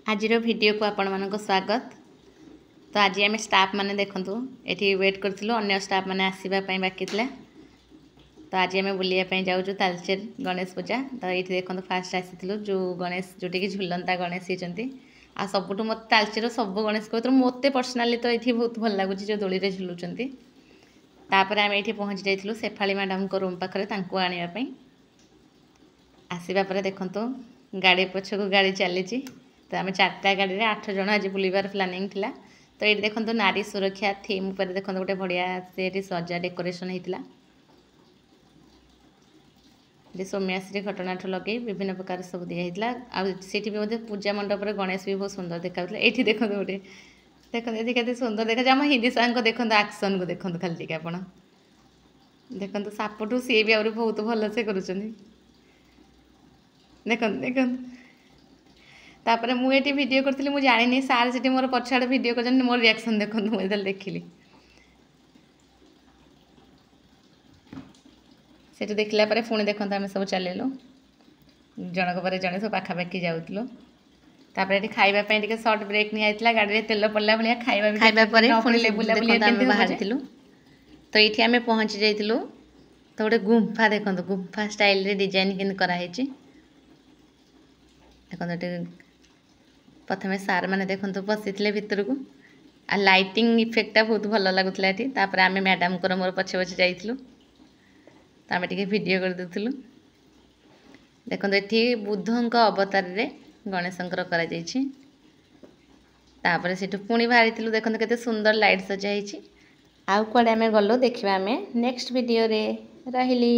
आज वीडियो को आपण मानक स्वागत। तो आज आम स्टाफ माने देखंतु एठी वेट करथिलु अन्य स्टाफ माने आसीबा पई बाकी थिला। तो आज आम बुलिया पई जाउछु तालचेर गणेश पूजा। तो एठी देखंतु फास्ट आसीथिलु जो गणेश जोटी कि झुलंता गणेश हिचंती आ सबुठु मत तालचेर सब गणेश को मते पर्सनाली तो एठी बहुत भल लागुची जो दोली रे झुलुचंती। तापर आम एठी पहुंच जाइथिलु शेफाली मैडम को रूम पाखरे तांको आनिबा पई। आसीबा परे देखंतु गाड़ी पछको गाड़ी चलीची। तो आम 4टा गाड़ी में 8 जन आज बुलबार प्लानिंग थिला। तो ये देखो नारी सुरक्षा थीम पर देखो गोटे बढ़िया से सजा डेकोरेशन होता सौम्याश्री घटनाठू लगे विभिन्न प्रकार सब दिखाई आठी भी पूजा मंडप गणेश भी बहुत सुंदर देखा ये देखो गोटे देखो ये कैसे सुंदर देखा आम हिंदी सार को देखो आक्शन को देखो खाली टी आप देखो सापठू सी भी आहरी बहुत भल से कर देखो तापर मुझे वीडियो करी मुझे जानी सार से मोर पछाड़ वीडियो कर मोर रिएक्शन देखो मुझे देखिली से देखला पुणी देखो आम सब चलू जनक पर जड़े सब पाखापाखि जाऊँ तापर खावाई सर्ट ब्रेक निया गाड़ी में तेल पड़ला भाया खावा बाहर तो ये आम पहुँची जाइलु। तो गोटे गुंफा देखो गुंफा स्टाइल रे डिजाइन के कराई देखो प्रथम सार मैंने देखो बसी भितर को आ लाइटिंग इफेक्टा बहुत भल लगुला ये आम मैडम को मोर पछे पछे जाइलु। तो आम टे भिडियो कर देलु देखो ये बुद्धों अवतार रे गणेशंकर करा से पुणी बाहरी देखो केते सुंदर लाइट सजा आउ कड़े आम गलु देखा आम नेक्स्ट वीडियो रे रहिली।